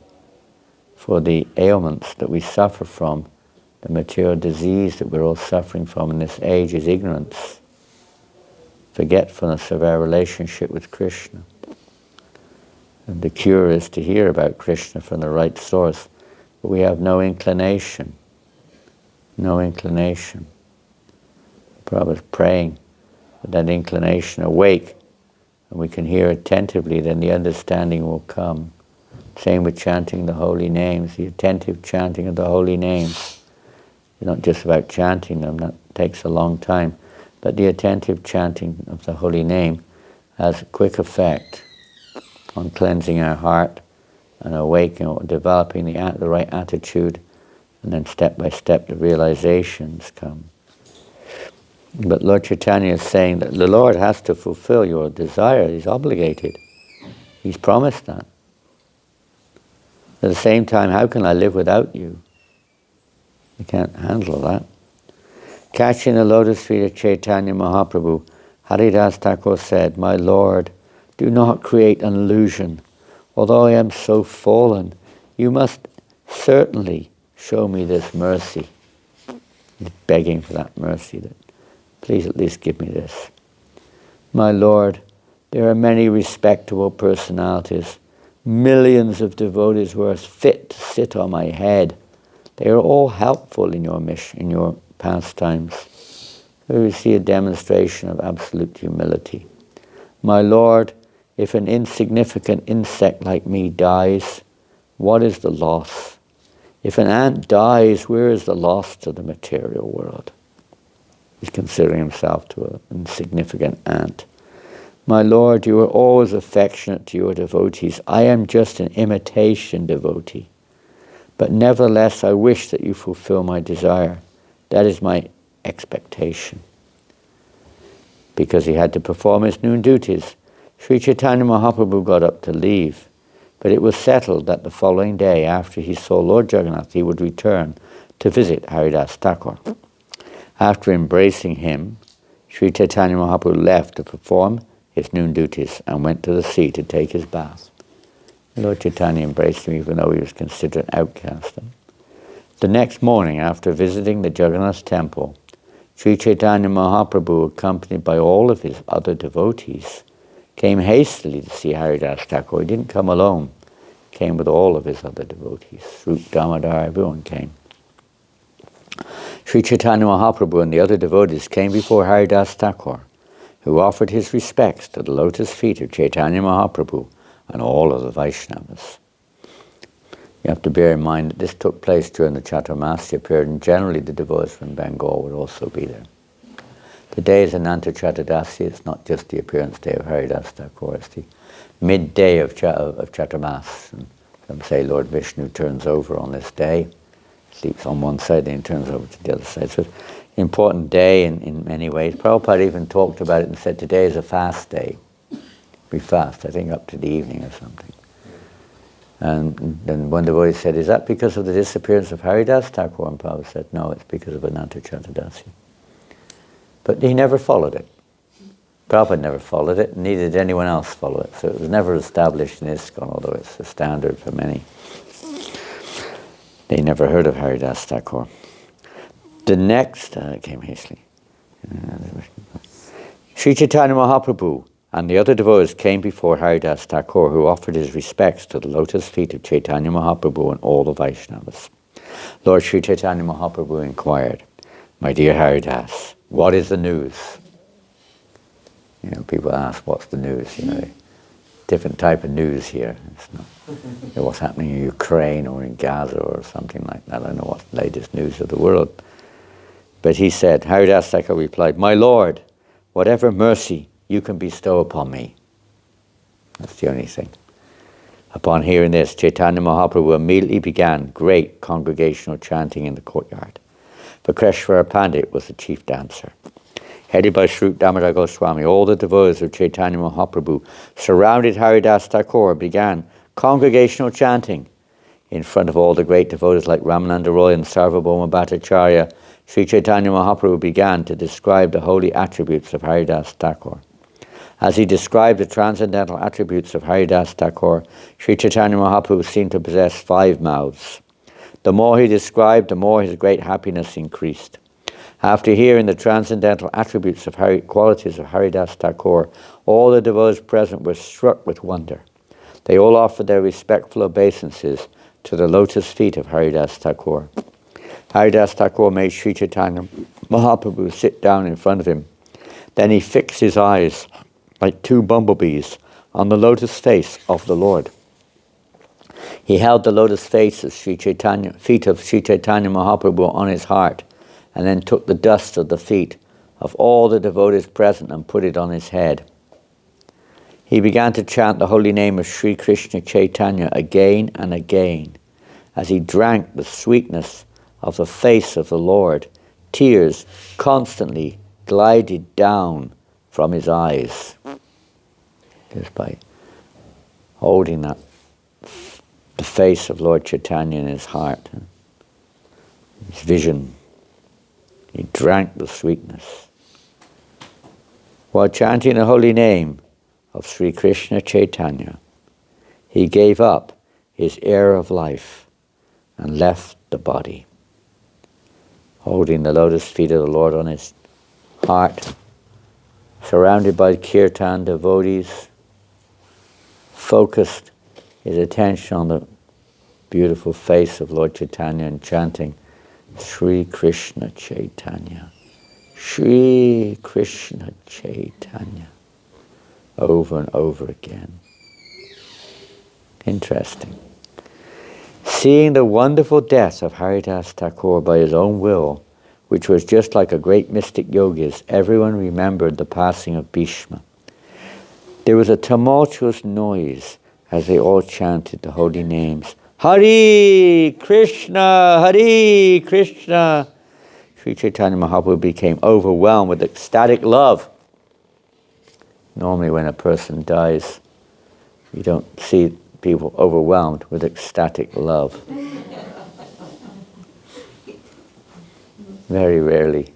for the ailments that we suffer from. The material disease that we're all suffering from in this age is ignorance, forgetfulness of our relationship with Krishna. And the cure is to hear about Krishna from the right source, but we have no inclination. No inclination. Prabhupada is praying that that inclination awake, and we can hear attentively, then the understanding will come. Same with chanting the holy names, the attentive chanting of the holy names. It's not just about chanting them, that takes a long time, but the attentive chanting of the holy name has a quick effect on cleansing our heart and awakening, developing the right attitude, and then step by step the realizations come. But Lord Chaitanya is saying that the Lord has to fulfill your desire. He's obligated. He's promised that. At the same time, how can I live without you? I can't handle that. Catching the lotus feet of Chaitanya Mahaprabhu, Haridas Thakur said, my Lord, do not create an illusion. Although I am so fallen, you must certainly show me this mercy. He's begging for that mercy, that please at least give me this. My Lord, there are many respectable personalities, millions of devotees who are fit to sit on my head. They are all helpful in your mission, in your pastimes. Here we see a demonstration of absolute humility. My Lord, if an insignificant insect like me dies, what is the loss? If an ant dies, where is the loss to the material world? He's considering himself to an insignificant ant. My Lord, you are always affectionate to your devotees. I am just an imitation devotee. But nevertheless, I wish that you fulfill my desire. That is my expectation. Because he had to perform his noon duties, Sri Chaitanya Mahaprabhu got up to leave. But it was settled that the following day, after he saw Lord Jagannath, he would return to visit Haridas Thakur. After embracing him, Sri Chaitanya Mahaprabhu left to perform his noon duties and went to the sea to take his bath. Lord Chaitanya embraced him even though he was considered an outcast. The next morning, after visiting the Jagannath temple, Sri Chaitanya Mahaprabhu, accompanied by all of his other devotees, came hastily to see Haridas Thakur. He didn't come alone, he came with all of his other devotees. Srup, Damodar, everyone came. Sri Chaitanya Mahaprabhu and the other devotees came before Haridas Thakur, who offered his respects to the lotus feet of Chaitanya Mahaprabhu and all of the Vaishnavas. You have to bear in mind that this took place during the Chaturmasya period, and generally the devotees from Bengal would also be there. Today is Ananta Chaturdasi. It's not just the appearance day of Haridas Thakur, it's the midday of Chaturmas. And some say Lord Vishnu turns over on this day, sleeps on one side, then he turns over to the other side. So it's an important day in many ways. Prabhupada even talked about it and said today is a fast day. We fast, I think, up to the evening or something. And then one devotee said, is that because of the disappearance of Haridas Thakur? And Prabhupada said, no, it's because of Ananta Chaturdasi. But he never followed it. Prabhupada never followed it, neither did anyone else follow it. So it was never established in Iskcon, although it's a standard for many. They never heard of Haridas Thakur. The next came hastily. Sri Chaitanya Mahaprabhu and the other devotees came before Haridas Thakur, who offered his respects to the lotus feet of Chaitanya Mahaprabhu and all the Vaishnavas. Lord Sri Chaitanya Mahaprabhu inquired, my dear Haridas, what is the news? You know, people ask, what's the news? You know, different type of news here. It's not you know, what's happening in Ukraine or in Gaza or something like that. I don't know what's the latest news of the world. But he said, Haridas Thakur replied, my Lord, whatever mercy you can bestow upon me. That's the only thing. Upon hearing this, Chaitanya Mahaprabhu immediately began great congregational chanting in the courtyard. Vakreshwara Pandit was the chief dancer. Headed by Srup Damodar Goswami, all the devotees of Chaitanya Mahaprabhu surrounded Haridas Thakur and began congregational chanting. In front of all the great devotees like Ramananda Roy and Sarvabhauma Bhattacharya, Sri Chaitanya Mahaprabhu began to describe the holy attributes of Haridas Thakur. As he described the transcendental attributes of Haridas Thakur, Sri Chaitanya Mahaprabhu seemed to possess 5 mouths. The more he described, the more his great happiness increased. After hearing the transcendental attributes of qualities of Haridas Thakur, all the devotees present were struck with wonder. They all offered their respectful obeisances to the lotus feet of Haridas Thakur. Haridas Thakur made Sri Chaitanya Mahaprabhu sit down in front of him. Then he fixed his eyes like 2 bumblebees on the lotus face of the Lord. He held the lotus feet of Sri Chaitanya Mahaprabhu on his heart, and then took the dust of the feet of all the devotees present and put it on his head. He began to chant the holy name of Sri Krishna Chaitanya again and again. As he drank the sweetness of the face of the Lord, tears constantly glided down from his eyes. Just by holding the face of Lord Chaitanya in his heart, his vision, he drank the sweetness. While chanting the holy name of Sri Krishna Chaitanya, he gave up his air of life and left the body. Holding the lotus feet of the Lord on his heart, surrounded by kirtan devotees, focused his attention on the beautiful face of Lord Chaitanya and chanting Sri Krishna Chaitanya, Sri Krishna Chaitanya, over and over again. Interesting. Seeing the wonderful death of Haridas Thakur by his own will, which was just like a great mystic yogi's, everyone remembered the passing of Bhishma. There was a tumultuous noise as they all chanted the holy names. Hari Krishna, Hari Krishna. Sri Chaitanya Mahaprabhu became overwhelmed with ecstatic love. Normally when a person dies, you don't see people overwhelmed with ecstatic love. Very rarely.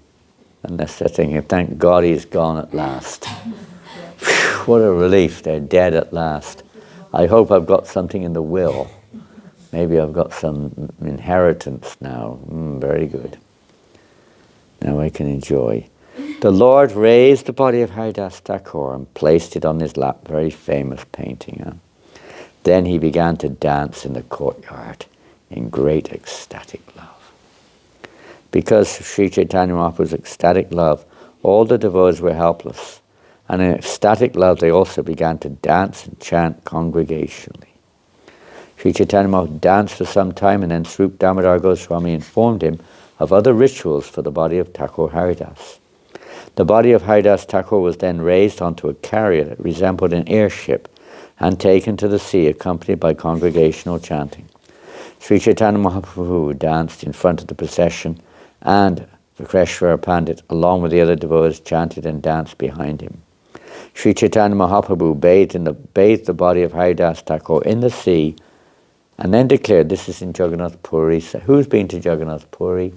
And they're sitting here, thank God he's gone at last. Whew, what a relief, they're dead at last. I hope I've got something in the will. Maybe I've got some inheritance now. Very good. Now I can enjoy. The Lord raised the body of Haridas Thakur and placed it on his lap. Very famous painting. Huh? Then he began to dance in the courtyard in great ecstatic love. Because of Sri Chaitanya Mahaprabhu's ecstatic love, all the devotees were helpless. And in ecstatic love, they also began to dance and chant congregationally. Sri Chaitanya Mahaprabhu danced for some time, and then Swarup Damodar Goswami informed him of other rituals for the body of Thakur Haridas. The body of Haridas Thakur was then raised onto a carrier that resembled an airship and taken to the sea, accompanied by congregational chanting. Sri Chaitanya Mahaprabhu danced in front of the procession, and Vikreshwara Pandit, along with the other devotees, chanted and danced behind him. Sri Chaitanya Mahaprabhu bathed the body of Haridas Thakur in the sea, and then declared, this is in Jagannath Puri. So who's been to Jagannath Puri?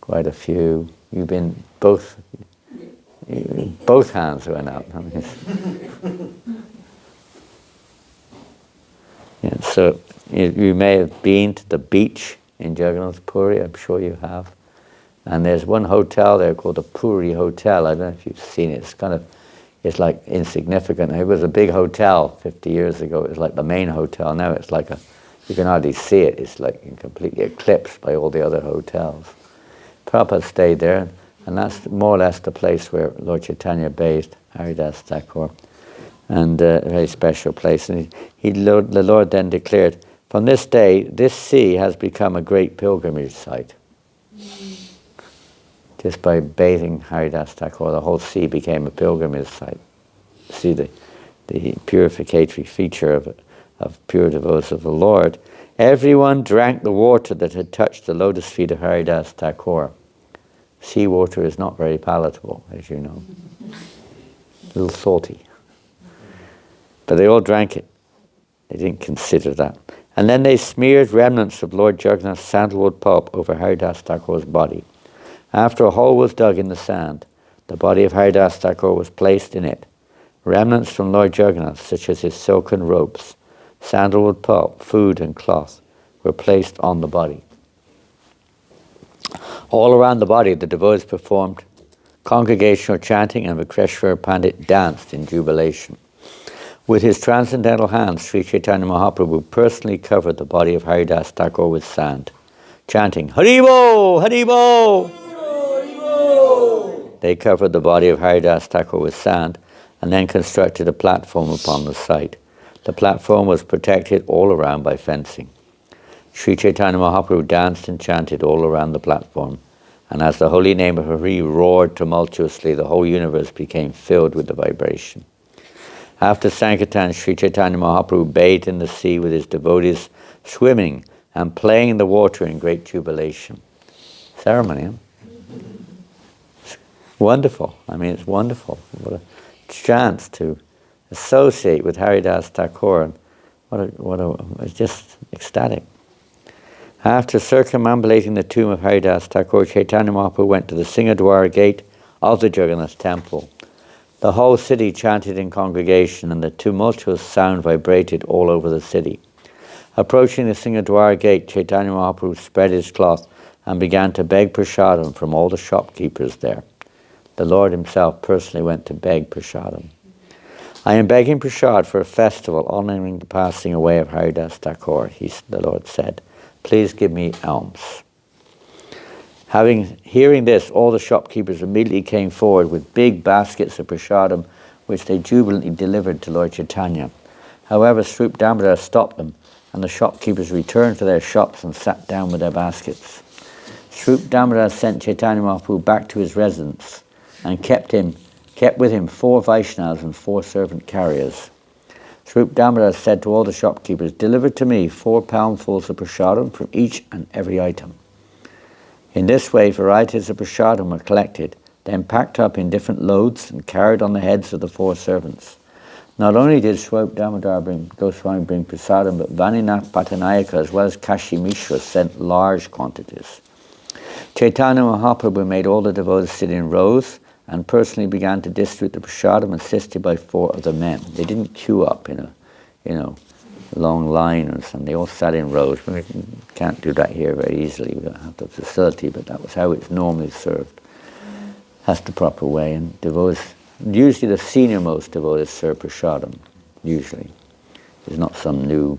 Quite a few. You've been both hands went up. Yeah, so you may have been to the beach in Jagannath Puri, I'm sure you have. And there's one hotel there called the Puri Hotel. I don't know if you've seen it. It's like insignificant. It was a big hotel 50 years ago. It was like the main hotel. Now it's like you can hardly see it. It's like completely eclipsed by all the other hotels. Prabhupada stayed there, and that's more or less the place where Lord Chaitanya bathed Haridas Thakur. And a very special place. And the Lord then declared, from this day, this sea has become a great pilgrimage site. Just by bathing Haridas Thakur, the whole sea became a pilgrimage site. See the purificatory feature of pure devotees of the Lord. Everyone drank the water that had touched the lotus feet of Haridas Thakur. Sea water is not very palatable, as you know. A little salty. But they all drank it. They didn't consider that. And then they smeared remnants of Lord Jagannath's sandalwood pulp over Haridas Thakur's body. After a hole was dug in the sand, the body of Haridas Thakur was placed in it. Remnants from Lord Jagannath, such as his silken robes, sandalwood pulp, food and cloth, were placed on the body. All around the body, the devotees performed congregational chanting, and Vikreshwara Pandit danced in jubilation. With his transcendental hands, Sri Chaitanya Mahaprabhu personally covered the body of Haridas Thakur with sand, chanting, Haribo! Haribo! They covered the body of Haridas Thakur with sand and then constructed a platform upon the site. The platform was protected all around by fencing. Sri Chaitanya Mahaprabhu danced and chanted all around the platform, and as the holy name of Hari roared tumultuously, the whole universe became filled with the vibration. After Sankirtan, Sri Chaitanya Mahaprabhu bathed in the sea with his devotees, swimming and playing in the water in great jubilation. Ceremony, huh? Wonderful. I mean, it's wonderful. What a chance to associate with Haridas Thakur. It's just ecstatic. After circumambulating the tomb of Haridas Thakur, Chaitanya Mahaprabhu went to the Singadwara gate of the Jagannath temple. The whole city chanted in congregation, and the tumultuous sound vibrated all over the city. Approaching the Singadwara gate, Chaitanya Mahaprabhu spread his cloth and began to beg prasadam from all the shopkeepers there. The Lord himself personally went to beg prasadam. I am begging prasad for a festival honoring the passing away of Haridas Thakur, the Lord said. Please give me alms. Hearing this, all the shopkeepers immediately came forward with big baskets of prasadam, which they jubilantly delivered to Lord Chaitanya. However, Swarup Damodar stopped them, and the shopkeepers returned to their shops and sat down with their baskets. Swarup Damodar sent Chaitanya Mahaprabhu back to his residence and kept with him 4 Vaishnavas and 4 servant carriers. Swarup Damodar said to all the shopkeepers, deliver to me 4 poundfuls of prasadam from each and every item. In this way, varieties of prasadam were collected, then packed up in different loads and carried on the heads of the 4 servants. Not only did Swarup Damodar Goswami bring prasadam, but Vaninath Patanayaka as well as Kashi Mishra sent large quantities. Chaitanya Mahaprabhu made all the devotees sit in rows and personally began to distribute the prasadam assisted by 4 of the men. They didn't queue up in a long line or something. They all sat in rows. We can't do that here very easily. We don't have the facility, but that was how it's normally served. That's the proper way. And devotees, usually the senior most devotees serve prasadam, usually. There's not some new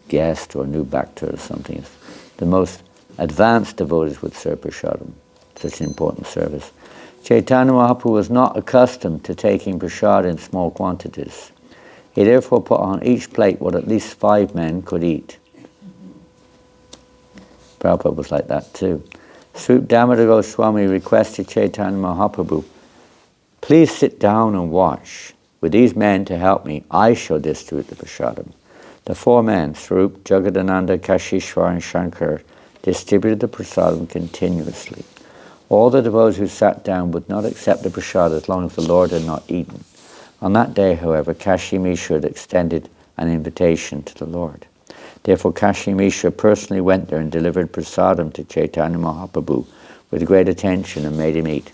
guest or new bhakta or something. It's the most advanced devotees would serve prasadam. Such an important service. Chaitanya Mahaprabhu was not accustomed to taking prasad in small quantities. He therefore put on each plate what at least 5 men could eat. Prabhupada was like that too. Sri Damodar Goswami requested Chaitanya Mahaprabhu, please sit down and watch. With these men to help me, I shall distribute the prasadam. The 4 men, Swarup, Jagadananda, Kashishwar and Shankar, distributed the prasadam continuously. All the devotees who sat down would not accept the prasad as long as the Lord had not eaten. On that day, however, Kashi Mishra had extended an invitation to the Lord. Therefore, Kashi Mishra personally went there and delivered prasadam to Chaitanya Mahaprabhu with great attention and made him eat.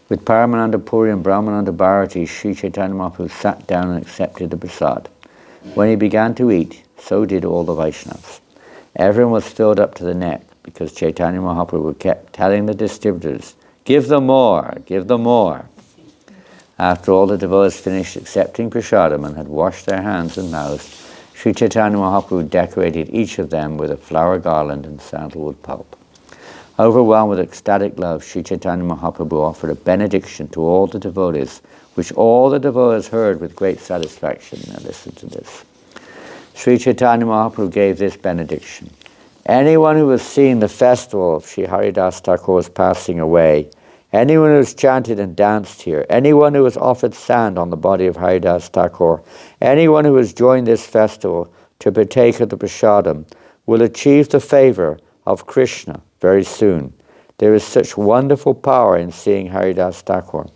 With Paramananda Puri and Brahmananda Bharati, Sri Chaitanya Mahaprabhu sat down and accepted the prasad. When he began to eat, so did all the Vaishnavas. Everyone was filled up to the neck because Chaitanya Mahaprabhu kept telling the distributors, give them more, give them more. After all the devotees finished accepting prasadam and had washed their hands and mouths, Sri Chaitanya Mahaprabhu decorated each of them with a flower garland and sandalwood pulp. Overwhelmed with ecstatic love, Sri Chaitanya Mahaprabhu offered a benediction to all the devotees, which all the devotees heard with great satisfaction. Now listen to this. Sri Chaitanya Mahaprabhu gave this benediction. Anyone who has seen the festival of Sri Haridas Thakur's passing away, anyone who has chanted and danced here, anyone who has offered sand on the body of Haridas Thakur, anyone who has joined this festival to partake of the prasadam, will achieve the favor of Krishna very soon. There is such wonderful power in seeing Haridas Thakur.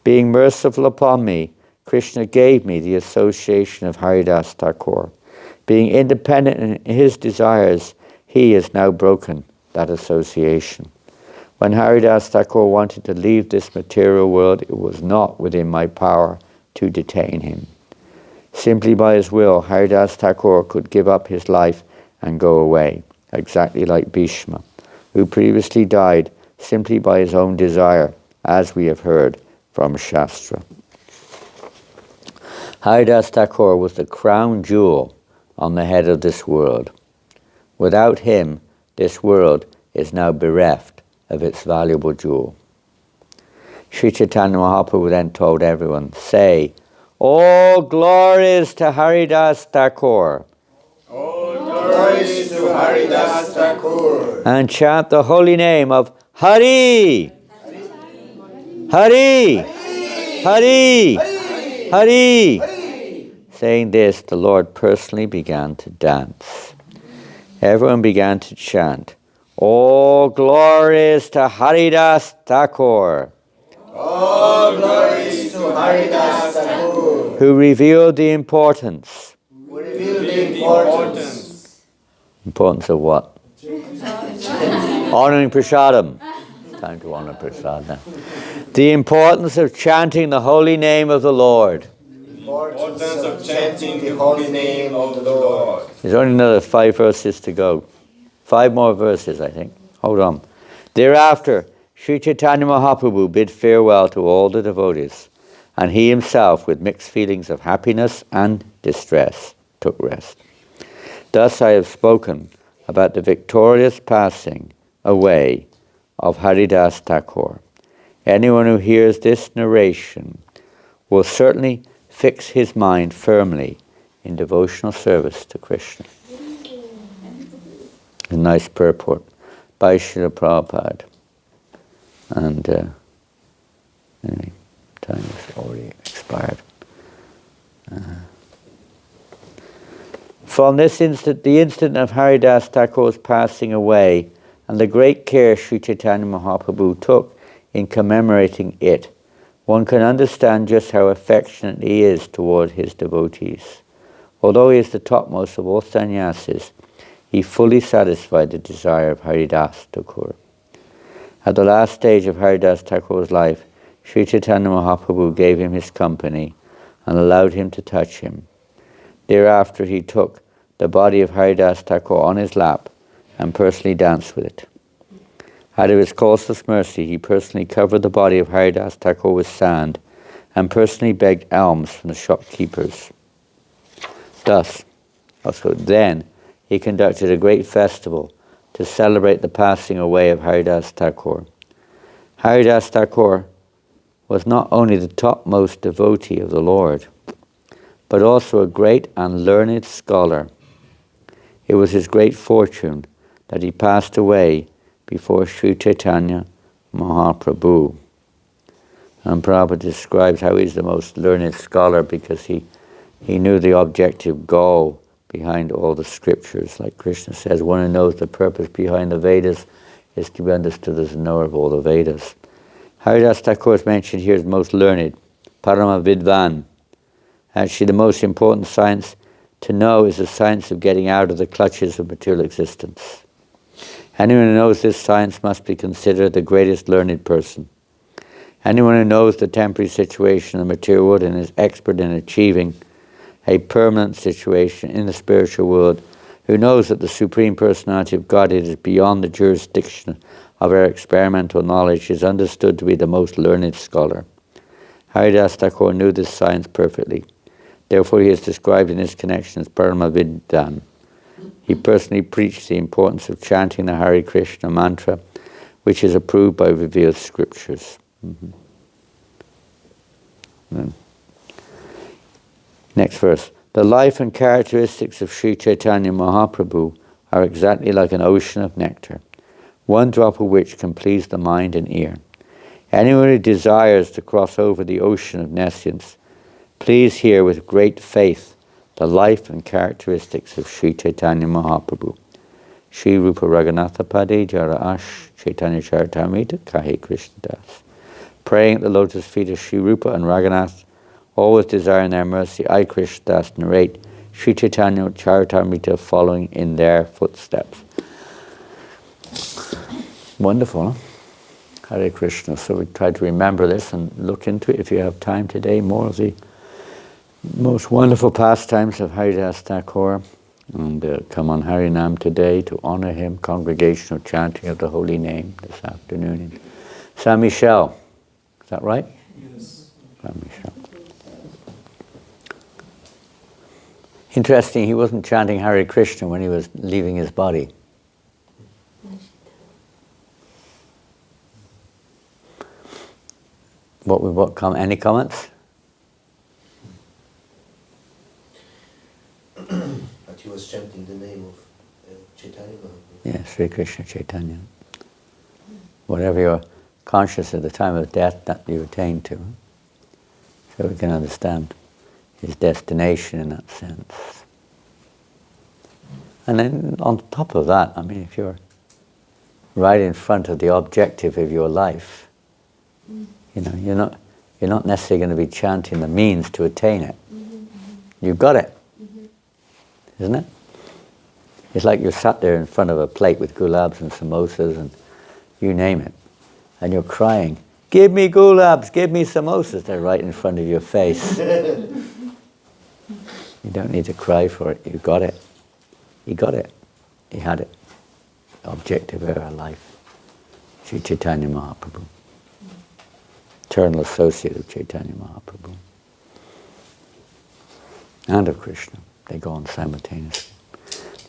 Being merciful upon me, Krishna gave me the association of Haridas Thakur. Being independent in his desires, he has now broken that association. When Haridas Thakur wanted to leave this material world, it was not within my power to detain him. Simply by his will, Haridas Thakur could give up his life and go away, exactly like Bhishma, who previously died simply by his own desire, as we have heard from Shastra. Haridas Thakur was the crown jewel on the head of this world. Without him, this world is now bereft of its valuable jewel. Sri Chaitanya Mahaprabhu then told everyone, say, all glories to Haridas Thakur. All glories to Haridas Thakur. And chant the holy name of Hari. Hari. Hari. Hari. Saying this, the Lord personally began to dance. Everyone began to chant, all glories to Haridas Thakur. All glories to Haridas Thakur. Who revealed the importance. Who revealed the importance. Importance of what? Honoring prasadam. Time to honor prasad now. The importance of chanting the holy name of the Lord. Importance of chanting the holy name of the Lord. There's only another 5 verses to go. 5 more verses, I think. Hold on. Thereafter, Sri Chaitanya Mahaprabhu bid farewell to all the devotees, and he himself, with mixed feelings of happiness and distress, took rest. Thus I have spoken about the victorious passing away of Haridas Thakur. Anyone who hears this narration will certainly fix his mind firmly in devotional service to Krishna. A nice purport by Srila Prabhupada. And anyway, time has already expired. From this instant, the instant of Haridas Thakur's passing away, and the great care Sri Chaitanya Mahaprabhu took in commemorating it, one can understand just how affectionate he is toward his devotees. Although he is the topmost of all sannyasis, he fully satisfied the desire of Haridas Thakur. At the last stage of Haridas Thakur's life, Sri Chaitanya Mahaprabhu gave him his company and allowed him to touch him. Thereafter he took the body of Haridas Thakur on his lap and personally danced with it. Out of his causeless mercy, he personally covered the body of Haridas Thakur with sand and personally begged alms from the shopkeepers. Thus, then, he conducted a great festival to celebrate the passing away of Haridas Thakur. Haridas Thakur was not only the topmost devotee of the Lord, but also a great and learned scholar. It was his great fortune that he passed away before Sri Chaitanya Mahaprabhu. And Prabhupada describes how he's the most learned scholar because he knew the objective goal behind all the scriptures. Like Krishna says, one who knows the purpose behind the Vedas is to be understood as a knower of all the Vedas. Haridas Thakur is mentioned here as most learned, Parama Vidvan. Actually, the most important science to know is the science of getting out of the clutches of material existence. Anyone who knows this science must be considered the greatest learned person. Anyone who knows the temporary situation of the material world and is expert in achieving a permanent situation in the spiritual world, who knows that the Supreme Personality of Godhead is beyond the jurisdiction of our experimental knowledge, is understood to be the most learned scholar. Haridas Thakur knew this science perfectly. Therefore he is described in this connection as Paramavidyan. He personally preached the importance of chanting the Hare Krishna mantra, which is approved by revealed scriptures. Next verse. The life and characteristics of Sri Chaitanya Mahaprabhu are exactly like an ocean of nectar, one drop of which can please the mind and ear. Anyone who desires to cross over the ocean of nescience, please hear with great faith the life and characteristics of Sri Chaitanya Mahaprabhu. Shri Rupa Raghunatha Pade Jara Ash Chaitanya Charitamrita Kahe Krishna Das. Praying at the lotus feet of Shri Rupa and Raghunath, always desiring their mercy, I Krishna Das narrate Sri Chaitanya Charitamrita following in their footsteps. Wonderful, huh? Hare Krishna. So we try to remember this and look into it if you have time today, more of the most wonderful pastimes of Haridas Thakur. And come on Harinam today to honor him, congregational chanting of the holy name this afternoon in Saint Michel. Is that right? Yes. Saint Michel. Interesting, he wasn't chanting Hare Krishna when he was leaving his body. Any comments? But he was chanting the name of Chaitanya Mahaprabhu. Yeah, Sri Krishna Chaitanya. Whatever you're conscious at the time of death, that you attain to. So we can understand his destination in that sense. And then on top of that, I mean, if you're right in front of the objective of your life, you know, you're not necessarily going to be chanting the means to attain it. You've got it, isn't it? It's like you're sat there in front of a plate with gulabs and samosas and you name it, and you're crying, "Give me gulabs, give me samosas." They're right in front of your face. You don't need to cry for it. You got it. You got it. You had it. Objective of our life. Sri Chaitanya Mahaprabhu. Eternal associate of Chaitanya Mahaprabhu. And of Krishna. They go on simultaneously.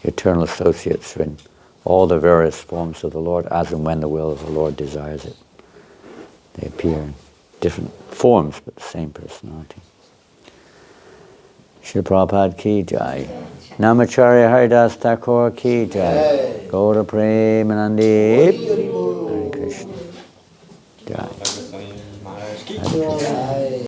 The eternal associates are in all the various forms of the Lord, as and when the will of the Lord desires it. They appear in different forms, but the same personality. Shri Prabhupada ki jai. Namacharya Haridas Thakur ki jai. Gaura Premanandi. Hare Krishna. Jai. Maharaj ki Hare Krishna.